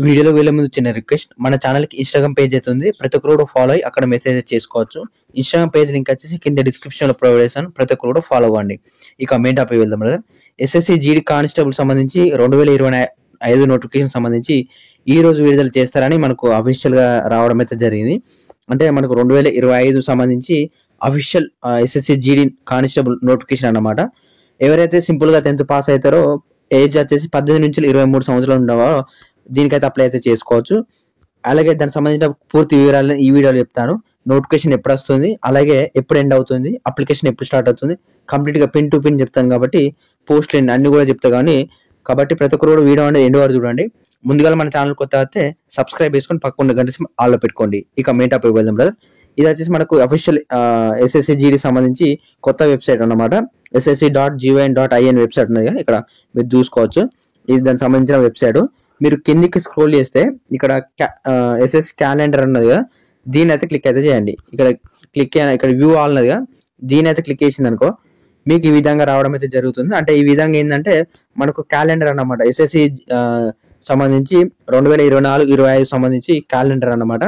వీడియోలోకి వెళ్ళే ముందు చిన్న రిక్వెస్ట్, మన ఛానల్‌కి ఇన్‌స్టాగ్రామ్ పేజ్ అయితే ఉంది. ప్రతి ఒక్కరు కూడా ఫాలో అయ్యి అక్కడ మెసేజ్ చేసుకోవచ్చు. ఇన్‌స్టాగ్రామ్ పేజ్ లింక్ వచ్చేసి కింద డిస్క్రిప్షన్‌లో ప్రొవైడ్ చేశాను. ప్రతి ఒక్కరు కూడా ఫాలో అవ్వండి. ఇక మెయిన్ టాపిక్ వెళ్దాం బ్రదర్. ఎస్ఎస్‌సి జీడీ కానిస్టేబుల్ సంబంధించి 2025 నోటిఫికేషన్ సంబంధించి ఈ రోజు విడుదల చేస్తారని మనకు అఫీషియల్‌గా రావడం అయితే జరిగింది. అంటే మనకు 2025 సంబంధించి official SSC GD constable notification అన్నమాట. ఎవరైతే సింపుల్‌గా 10th పాస్ అవుతారో ఏజ్ వచ్చేసి 18 నుంచి 23 సంవత్సరాలు ఉన్నవారో దీనికైతే అప్లై అయితే చేసుకోవచ్చు. అలాగే దానికి సంబంధించిన పూర్తి వివరాలను ఈ వీడియోలో చెప్తాను. నోటిఫికేషన్ ఎప్పుడు వస్తుంది, అలాగే ఎప్పుడు ఎండ్ అవుతుంది, అప్లికేషన్ ఎప్పుడు స్టార్ట్ అవుతుంది, కంప్లీట్‌గా పిన్ టు పిన్ చెప్తాను కాబట్టి పోస్టులు అన్ని కూడా చెప్తా కాబట్టి ప్రతి ఒక్కరు కూడా వీడియో అనేది ఎండ్ వరకు చూడండి. ముందుగా మన ఛానల్ కొత్త అయితే సబ్స్క్రైబ్ చేసుకొని పక్కన గంట ఆల్లో పెట్టుకోండి. ఇక మెయిన్ టాపిక్ వెళ్దాం బ్రదర్. ఇది వచ్చేసి మనకు అఫీషియల్ ఎస్ఎస్సి జీడీ సంబంధించి కొత్త వెబ్సైట్ అన్నమాట. ssc.gyn.in వెబ్సైట్ ఉన్నది కదా, ఇక్కడ మీరు చూసుకోవచ్చు. ఇది దానికి సంబంధించిన వెబ్సైట్. మీరు కిందికి స్క్రోల్ చేస్తే ఇక్కడ ఎస్ఎస్ క్యాలెండర్ ఉన్నది కదా, దీని అయితే క్లిక్ అయితే చేయండి. ఇక్కడ వ్యూ ఆల్ ఉన్నది కదా, దీని అయితే క్లిక్ చేసింది అనుకో మీకు ఈ విధంగా రావడం అయితే జరుగుతుంది. అంటే ఈ విధంగా ఏంటంటే మనకు క్యాలెండర్ అన్నమాట. ఎస్ఎస్సి సంబంధించి 2024-25 సంబంధించి క్యాలెండర్ అన్నమాట.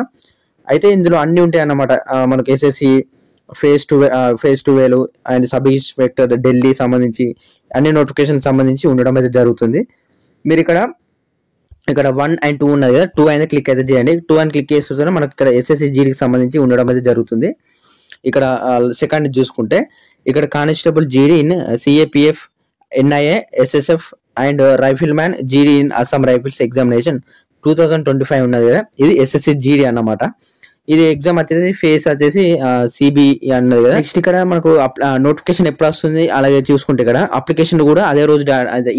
అయితే ఇందులో అన్ని ఉంటాయి అన్నమాట. మనకు SSC phase 12 and sub inspector Delhi సంబంధించి అన్ని నోటిఫికేషన్ సంబంధించి ఉండడం అయితే జరుగుతుంది. మీరు ఇక్కడ 1 and 2 ఉన్నది కదా, 2 అయితే క్లిక్ అయితే చేయండి. 2 అని క్లిక్ చేస్తుంటే మనకి ఇక్కడ ఎస్ఎస్సి జీడీకి సంబంధించి ఉండడం అయితే జరుగుతుంది. ఇక్కడ సెకండ్ చూసుకుంటే ఇక్కడ కానిస్టేబుల్ జీడీ in CAPF, NIA, SSF and rifle man జీడీ ఇన్ అస్సాం రైఫిల్స్ ఎగ్జామినేషన్ 2025 ఉన్నది కదా, ఇది ఎస్ఎస్సి జీడీ అన్నమాట. ఇది ఎగ్జామ్ వచ్చేసి ఫేస్ వచ్చేసి సిబిఈ అన్నది కదా. నెక్స్ట్ ఇక్కడ మనకు నోటిఫికేషన్ ఎప్పుడు వస్తుంది, అలాగే చూసుకుంటే ఇక్కడ అప్లికేషన్ కూడా అదే రోజు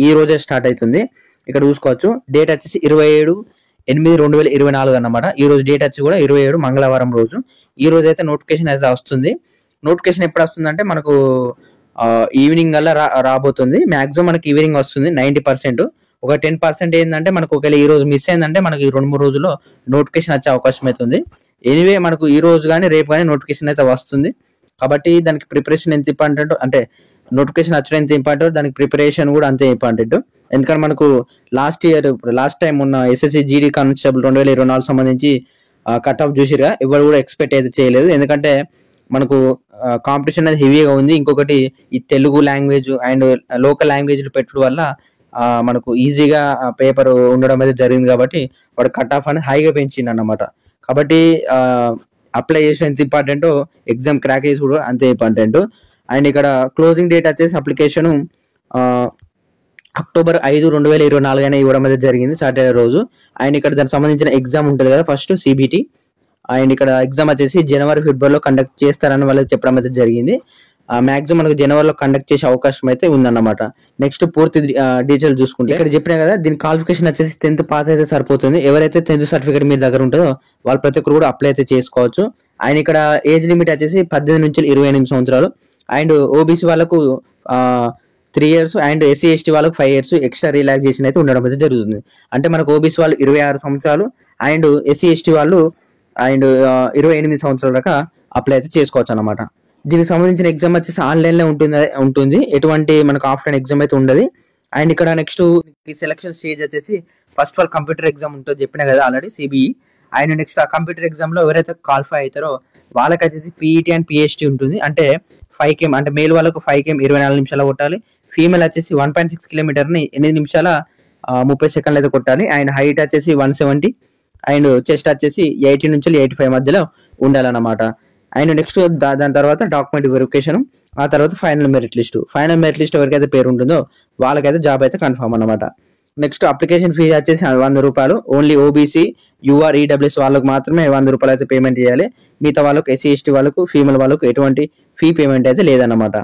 ఈ రోజే స్టార్ట్ అవుతుంది. ఇక్కడ చూసుకోవచ్చు. డేట్ వచ్చేసి 27/8/2024 అన్నమాట. ఈ రోజు డేట్ వచ్చి కూడా 27 మంగళవారం రోజు. ఈ రోజు అయితే నోటిఫికేషన్ అయితే వస్తుంది. నోటిఫికేషన్ ఎప్పుడు వస్తుంది అంటే మనకు ఈవినింగ్ అలా రాబోతుంది. మాక్సిమం మనకి ఈవినింగ్ వస్తుంది 90%. ఒక 10% ఏంటంటే మనకు ఒకవేళ ఈ రోజు మిస్ అయిందంటే మనకి 2-3 రోజుల్లో నోటిఫికేషన్ వచ్చే అవకాశం అయితే ఉంది. ఎనీవే మనకు ఈ రోజు కానీ రేపు కానీ నోటిఫికేషన్ అయితే వస్తుంది. కాబట్టి దానికి ప్రిపరేషన్ ఎంత ఇంపార్టెంట్ అంటే నోటిఫికేషన్ వచ్చడం ఎంత ఇంపార్టెంట్, దానికి ప్రిపరేషన్ కూడా అంతే ఇంపార్టెంట్. ఎందుకంటే మనకు లాస్ట్ టైం ఉన్న ఎస్ఎస్సి జీడీ కానిస్టేబుల్ 2024 సంబంధించి కట్ ఆఫ్ చూసిరా, ఎవరు కూడా ఎక్స్పెక్ట్ అయితే చేయలేదు. ఎందుకంటే మనకు కాంపిటీషన్ అనేది హెవీగా ఉంది. ఇంకొకటి ఈ తెలుగు లాంగ్వేజ్ అండ్ లోకల్ లాంగ్వేజ్లు పెట్టడం వల్ల మనకు ఈజీగా పేపర్ ఉండడం అయితే జరిగింది. కాబట్టి వాడు కట్ ఆఫ్ అనేది హైగా పెంచింది అన్నమాట. కాబట్టి అప్లై చేసిన ఎంత ఇంపార్టెంటో ఎగ్జామ్ క్రాక్ చేసి కూడా అంతే ఇంపార్టెంట్. అండ్ ఇక్కడ క్లోజింగ్ డేట్ వచ్చేసి అప్లికేషన్ అక్టోబర్ 5, 2024 అయినా ఇవ్వడం అయితే జరిగింది, సాటర్డే రోజు. అండ్ ఇక్కడ దానికి సంబంధించిన ఎగ్జామ్ ఉంటుంది కదా, ఫస్ట్ సిబిటి. అండ్ ఇక్కడ ఎగ్జామ్ వచ్చేసి జనవరి, ఫిబ్రవరిలో కండక్ట్ చేస్తారని వాళ్ళు చెప్పడం అయితే జరిగింది. మాక్సిమం మనకు జనవరిలో కండక్ట్ చేసే అవకాశం అయితే ఉందన్నమాట. నెక్స్ట్ పూర్తి డీటెయిల్ చూసుకుంటే ఇక్కడ చెప్పినా కదా, దీని క్వాలిఫికేషన్ వచ్చేసి 10th పాస్ అయితే సరిపోతుంది. ఎవరైతే 10th సర్టిఫికేట్ మీ దగ్గర ఉంటుందో వాళ్ళు ప్రతి ఒక్కరు కూడా అప్లై అయితే చేసుకోవచ్చు. అండ్ ఇక్కడ ఏజ్ లిమిట్ వచ్చేసి 18 నుంచి 28 సంవత్సరాలు. అండ్ ఓబీసీ వాళ్ళకు 3 years అండ్ ఎస్సీ ఎస్టీ వాళ్ళకు 5 years ఎక్స్ట్రా రిలాక్సేషన్ అయితే ఉండడం అయితే జరుగుతుంది. అంటే మనకు ఓబీసీ వాళ్ళు 26 సంవత్సరాలు అండ్ ఎస్సీ ఎస్టీ వాళ్ళు అండ్ 28 సంవత్సరాల దాకా అప్లై అయితే చేసుకోవచ్చు అన్నమాట. దీనికి సంబంధించిన ఎగ్జామ్ వచ్చేసి ఆన్లైన్లో ఉంటుంది. ఎటువంటి మనకు ఆఫ్లైన్ ఎగ్జామ్ అయితే ఉండదు. అండ్ ఇక్కడ నెక్స్ట్ సెలక్షన్ స్టేజ్ వచ్చేసి first of all computer exam ఉంటుంది, చెప్పినా కదా ఆల్రెడీ సిబిఈ. అండ్ నెక్స్ట్ ఆ కంప్యూటర్ ఎగ్జామ్లో ఎవరైతే క్వాలిఫై అవుతారో వాళ్ళకి వచ్చేసి పీఈటీ అండ్ పిహెచ్టీ ఉంటుంది. అంటే 5 km అంటే మేల్ వాళ్ళకు 5 km 24 నిమిషాలు కొట్టాలి. ఫీమేల్ వచ్చేసి 1.6 కిలోమీటర్ని 8 నిమిషాల 30 సెకండ్లు అయితే కొట్టాలి. అండ్ హైట్ వచ్చేసి 170 అండ్ చెస్ట్ వచ్చేసి 80 నుంచి 85 మధ్యలో ఉండాలన్నమాట. అండ్ నెక్స్ట్ దాని తర్వాత డాక్యుమెంట్ వెరిఫికేషన్, ఆ తర్వాత ఫైనల్ మెరిట్ లిస్ట్ ఎవరికైతే పేరు ఉంటుందో వాళ్ళకైతే జాబ్ అయితే కన్ఫర్మ్ అన్నమాట. నెక్స్ట్ అప్లికేషన్ ఫీ వచ్చేసి 100 రూపాయలు. ఓన్లీ ఓబీసీ, యూఆర్, ఈడబ్ల్యూఎస్ వాళ్ళకు మాత్రమే 100 రూపాయలు అయితే పేమెంట్ చేయాలి. మిగతా వాళ్ళకు ఎస్సీ ఎస్టీ వాళ్ళకు ఫీమేల్ వాళ్ళకు ఎటువంటి ఫీ పేమెంట్ అయితే లేదన్నమాట.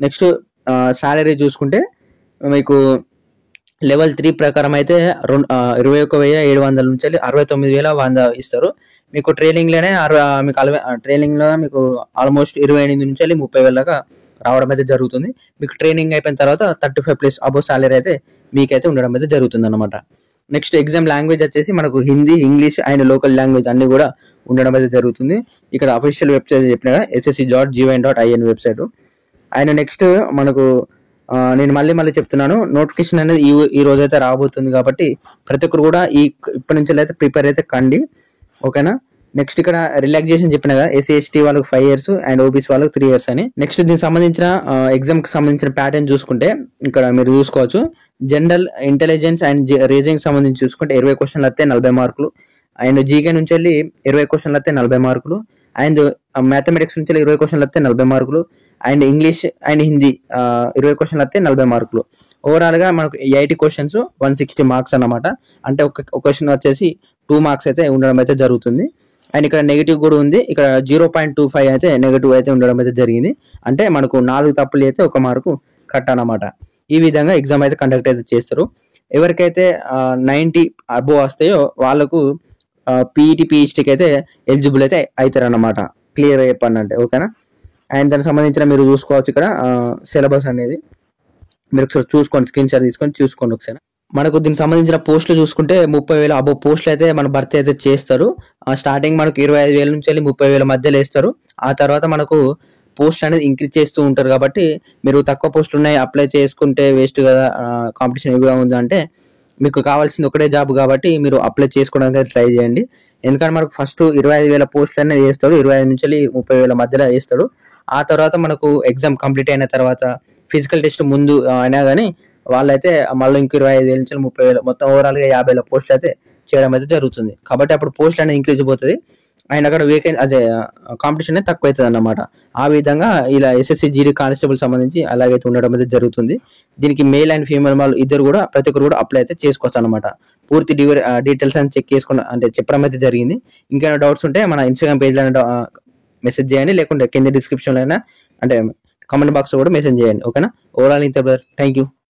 నెక్స్ట్ సాలరీ చూసుకుంటే మీకు లెవెల్ 3 ప్రకారం అయితే 21,700 నుంచి 69,100 ఇస్తారు. మీకు ట్రైనింగ్లోనే ట్రైనింగ్లో మీకు ఆల్మోస్ట్ 28 నుంచి 30,000 దాకా రావడం అయితే జరుగుతుంది. మీకు ట్రైనింగ్ అయిపోయిన తర్వాత 35+ అబోవ్ సాలరీ అయితే మీకైతే ఉండడం అయితే జరుగుతుంది అన్నమాట. నెక్స్ట్ ఎగ్జామ్ లాంగ్వేజ్ వచ్చేసి మనకు Hindi, English and local language అన్ని కూడా ఉండడం అయితే జరుగుతుంది. ఇక్కడ అఫీషియల్ వెబ్సైట్ చెప్పిన ssc.gyn.in వెబ్సైట్. అండ్ నెక్స్ట్ మనకు నేను మళ్ళీ చెప్తున్నాను, నోటిఫికేషన్ అనేది ఈ రోజైతే రాబోతుంది కాబట్టి ప్రతి ఒక్కరు కూడా ఇప్పటి నుంచి అయితే ప్రిపేర్ అయితే కండి, ఓకేనా. నెక్స్ట్ ఇక్కడ రిలాక్సేషన్ చెప్పిన కదా, ఎస్సీ ఎస్టీ వాళ్ళకి 5 years అండ్ ఓబీసీ వాళ్ళకి 3 years అని. నెక్స్ట్ దీనికి సంబంధించిన ఎగ్జామ్ కి సంబంధించిన ప్యాటర్న్ చూసుకుంటే ఇక్కడ మీరు చూసుకోవచ్చు. జనరల్ ఇంటెలిజెన్స్ అండ్ రీజనింగ్ సంబంధించి చూసుకుంటే 20 questions వస్తే 40 మార్కులు, అండ్ జీకే నుంచి వెళ్ళి 20 questions వస్తే 40 మార్కులు, అండ్ మ్యాథమెటిక్స్ నుంచి 20 questions వస్తే 40 మార్కులు, and English and Hindi 20 questions వస్తే 40 మార్కులు. ఓవరాల్ గా మనకు 80 questions 160 మార్క్స్ అన్నమాట. అంటే ఒక క్వశ్చన్ వచ్చేసి 2 marks అయితే ఉండడం అయితే జరుగుతుంది. అండ్ ఇక్కడ నెగిటివ్ కూడా ఉంది, ఇక్కడ 0.25 అయితే నెగిటివ్ అయితే ఉండడం అయితే జరిగింది. అంటే మనకు 4 తప్పులు అయితే 1 మార్కు కట్ అన్నమాట. ఈ విధంగా ఎగ్జామ్ అయితే కండక్ట్ అయితే చేస్తారు. ఎవరికైతే 90 అబోవ్ వస్తాయో వాళ్ళకు పీఈటీ పిహెచ్డీకి అయితే ఎలిజిబుల్ అయితే అవుతారు అన్నమాట, క్లియర్ చెప్పండి అంటే, ఓకేనా. అండ్ దానికి సంబంధించిన మీరు చూసుకోవచ్చు ఇక్కడ సిలబస్ అనేది మీరు ఒకసారి చూసుకోండి, స్క్రీన్ షాట్ తీసుకొని చూసుకోండి ఒకసారి. మనకు దీనికి సంబంధించిన పోస్టులు చూసుకుంటే 30,000 అబోవ్ పోస్టులు అయితే మన భర్తీ అయితే చేస్తారు. స్టార్టింగ్ మనకు 25,000 నుంచి వెళ్ళి 30,000 మధ్యలో వేస్తారు. ఆ తర్వాత మనకు పోస్ట్ అనేది ఇంక్రీజ్ చేస్తూ ఉంటారు. కాబట్టి మీరు తక్కువ పోస్టులు ఉన్నాయి అప్లై చేసుకుంటే వేస్ట్ కదా, కాంపిటీషన్ ఎక్కువగా ఉంది అంటే మీకు కావాల్సింది ఒకటే జాబ్ కాబట్టి మీరు అప్లై చేసుకోవడానికి ట్రై చేయండి. ఎందుకంటే మనకు ఫస్ట్ 25,000 పోస్టులు అనేది వేస్తాడు, 25 నుంచి 30,000 మధ్యలో వేస్తాడు. ఆ తర్వాత మనకు ఎగ్జామ్ కంప్లీట్ అయిన తర్వాత ఫిజికల్ టెస్ట్ ముందు అయినా కానీ వాళ్ళైతే మళ్ళీ ఇంకో 25,000 నుంచి 30,000 మొత్తం ఓవరాల్ గా 50,000 పోస్టులు అయితే చేయడం అయితే జరుగుతుంది. కాబట్టి అప్పుడు పోస్ట్ అనేది ఇంక్రీజ్ పోతుంది అండ్ అక్కడ అదే కాంపిటీషన్ అనేది తక్కువ అవుతుంది అన్నమాట. ఆ విధంగా ఇలా ఎస్ఎస్సి జీడీ కానిస్టేబుల్ సంబంధించి అలాగైతే ఉండడం అయితే జరుగుతుంది. దీనికి మేల్ అండ్ ఫీమేల్ వాళ్ళు ఇద్దరు కూడా ప్రతి ఒక్కరు కూడా అప్లై అయితే చేసుకోవచ్చు అనమాట. పూర్తి డీటెయిల్స్ అని చెక్ చేసుకుని అంటే చెప్పడం అయితే జరిగింది. ఇంకేమైనా డౌట్స్ ఉంటే మన ఇన్స్టాగ్రామ్ పేజ్ లో మెసేజ్ చేయండి, లేకుంటే కింద డిస్క్రిప్షన్ లో అయినా అంటే కామెంట్ బాక్స్ లో కూడా మెసేజ్ చేయండి, ఓకేనా. ఓవరాల్ ఇంత బ్రదర్, థ్యాంక్ యూ.